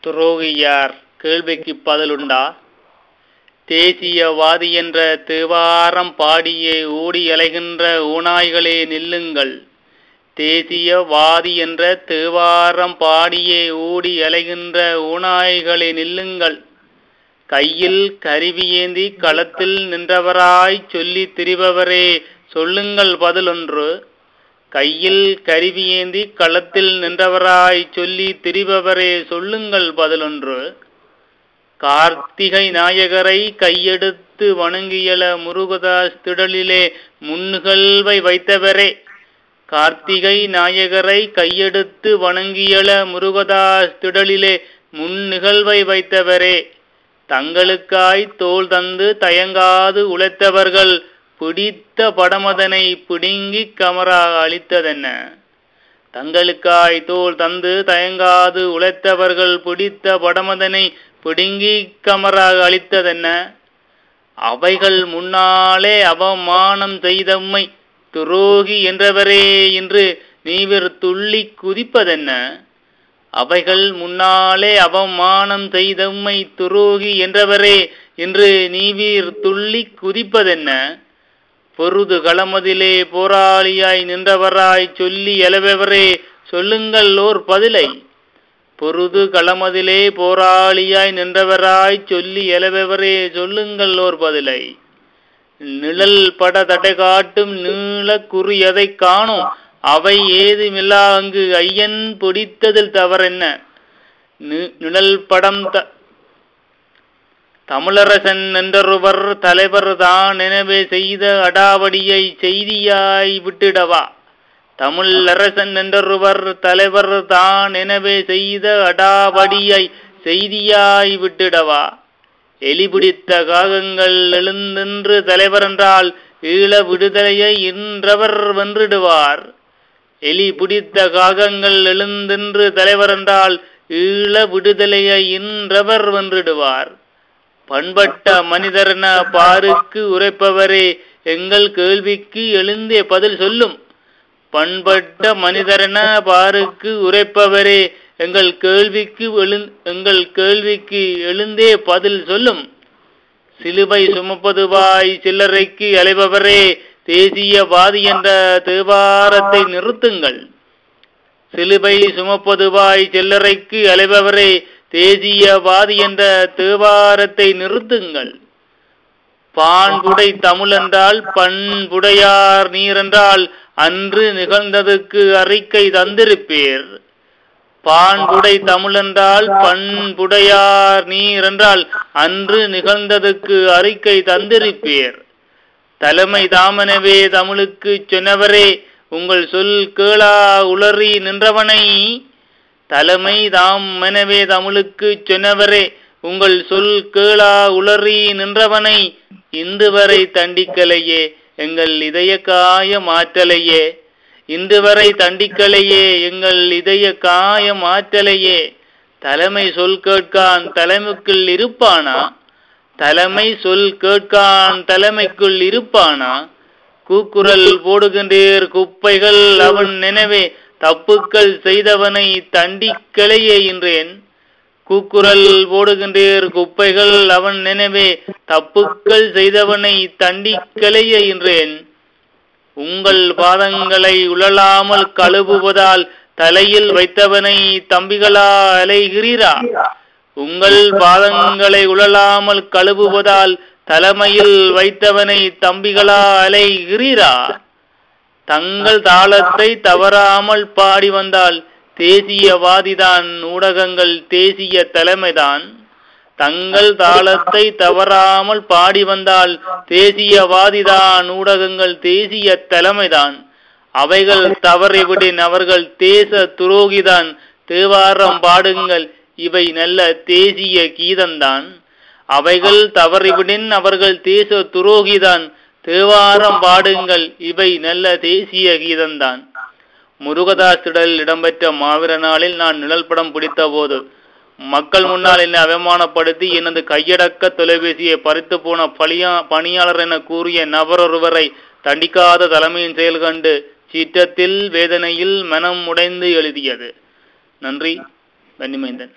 துரோகியார் கேள்விக்கு பதிலுண்டா? தேசியவாதி என்ற தேவாரம் பாடியே ஓடி அலைகின்ற ஊனாய்களே நில்லுங்கள். தேசியவாதி என்ற தேவாரம் பாடியே ஓடி அலைகின்ற ஊனாய்களே நில்லுங்கள். கையில் கருவியேந்தி களத்தில் நின்றவராய் சொல்லி திரிபவரே சொல்லுங்கள் பதிலொன்று. கையில் கருவியேந்தி களத்தில் நின்றவராய் சொல்லி திரிபவரே சொல்லுங்கள் பதிலொன்று. கார்த்திகை நாயகரை கையெடுத்து வணங்கியல முருகதாஸ் திடலிலே முன்னிகழ்வை வைத்தவரே. கார்த்திகை நாயகரை கையெடுத்து வணங்கியல முருகதாஸ் திடலிலே முன்னிகழ்வை வைத்தவரே. தங்களுக்காய் தோள் தந்து தயங்காது உழைத்தவர்கள் பிடித்த படமதனை பிடுங்கி கமராக அளித்ததென்ன? தங்களுக்காய் தோள் தந்து தயங்காது உழைத்தவர்கள் பிடித்த படமதனை பிடுங்கி கமராக அளித்ததென்ன? அவைகள் முன்னாலே அவமானம் செய்தம்மை துரோகி என்றவரே என்று நீவிர் துள்ளி குதிப்பதென்ன? அவைகள் முன்னாலே அவமானம் செய்தம்மை துரோகி என்றவரே என்று நீவீர் துள்ளி குதிப்பதென்ன? பொருது களமதிலே போராளியாய் நின்றவராய் சொல்லி எழபவரே சொல்லுங்கள் ஓர் பதிலை. பொருது களமதிலே போராளியாய் நின்றவராய் சொல்லி எழபவரே சொல்லுங்கள் ஓர் பதிலை. நிழல் பட தடை காட்டும் நீள குறியதை காணும் அவை ஏதுமில்லா அங்கு ஐயன் பிடித்ததில் தவறென்ன? நிழல் படம் தமிழரசன் என்றொருவர் தலைவர் தான் எனவே செய்த அடாவடியை செய்தியாய் விட்டிடவா? தமிழரசன் என்றொருவர் தலைவர் தான் எனவே செய்த அடாவடியை செய்தியாய் விட்டிடவா? எலி பிடித்த காகங்கள் எழுந்தென்று தலைவர் என்றால் ஈழ விடுதலையை இன்றவர் வென்றிடுவார். எலி பிடித்த காகங்கள் எழுந்தென்று தலைவர் என்றால் ஈழ விடுதலையை இன்றவர் வென்றிடுவார். பண்பட்ட மனிதரென பாருக்கு உரைப்பவரே எங்கள் கேள்விக்கு எழுந்தே பதில் சொல்லும். பண்பட்ட மனிதரென பாருக்கு உரைப்பவரே எங்கள் கேள்விக்கு எழுந்தே பதில் சொல்லும். சிலுவை சுமப்பதுவாய் சில்லறைக்கு அலைபவரே தேசியவாதி என்ற தேவாரத்தை நிறுத்துங்கள். சிலுவை சுமப்பதுவாய் சில்லறைக்கு அலைபவரே தேசியவாதி என்ற தேவாரத்தை நிறுத்துங்கள். பான்புடை தமிழென்றால் பண்புடையார் நீரென்றால் அன்று நிகழ்ந்ததுக்கு அறிக்கை தந்திருப்பீர். பான்புடை தமிழென்றால் பண்புடையார் நீரென்றால் அன்று நிகழ்ந்ததுக்கு அறிக்கை தந்திருப்பீர். தலைமை தாமெனவே தமிழுக்கு சொன்னவரே உங்கள் சொல் கேளா உளறி நின்றவனை. தலைமை தாமெனவே தமிழுக்கு சொன்னவரே உங்கள் சொல் கேளா உளறி நின்றவனை. இன்று வரை தண்டிக்கலையே எங்கள் இதய காய மாற்றலையே. இன்று வரை தண்டிக்கலையே எங்கள் இதய காய மாற்றலையே. தலைமை சொல் கேட்கான் தலைமைக்குள் இருப்பானா? தலைமை சொல் கேட்கான் தலைமைக்குள் இருப்பானா? கூக்குரல் போடுகின்றீர் குப்பைகள் அவன் நினைவே தப்புக்கள் செய்தவனை தண்டிக்கலையே என்றேன். கூக்குரல் போடுகின்றீர் குப்பைகள் அவன் நினைவே தப்புக்கள் செய்தவனை தண்டிக்கலையே என்றேன். உங்கள் பாதங்களை உழலாமல் கழுவுவதால் தலையில் வைத்தவனை தம்பிகளா அலைகிறீரா? உங்கள் பாதங்களை உழலாமல் கழுவுவதால் தலைமையில் வைத்தவனை தம்பிகளா அலைகிறீரா? தங்கள் தாளத்தை தவறாமல் பாடி வந்தால் தேசியவாதிதான் ஊடகங்கள் தேசிய தலைமைதான். தங்கள் தாளத்தை தவறாமல் பாடி வந்தால் தேசியவாதிதான் ஊடகங்கள் தேசிய தலைமைதான். அவைகள் தவறிவிடின் அவர்கள் தேச துரோகிதான். தேவாரம் பாடுங்கள் இவை நல்ல தேசிய கீதந்தான். அவைகள் தவறிவிடின் அவர்கள் தேச துரோகிதான். தேவாரம் பாடுங்கள் இவை நல்ல தேசிய கீதந்தான். முருகதாஸ் திடலில் இடம்பெற்ற மாவீர நாளில் நான் நிழல் படம் பிடித்த போது மக்கள் முன்னால் என்னை அவமானப்படுத்தி எனது கையடக்க தொலைபேசியை பறித்து போன பணியாளர் என கூறிய நபரொருவரை தண்டிக்காத தலைமையின் செயல் கண்டு சீற்றத்தில் வேதனையில் மனம் உடைந்து எழுதியது. நன்றி. வன்னிமைந்தன்.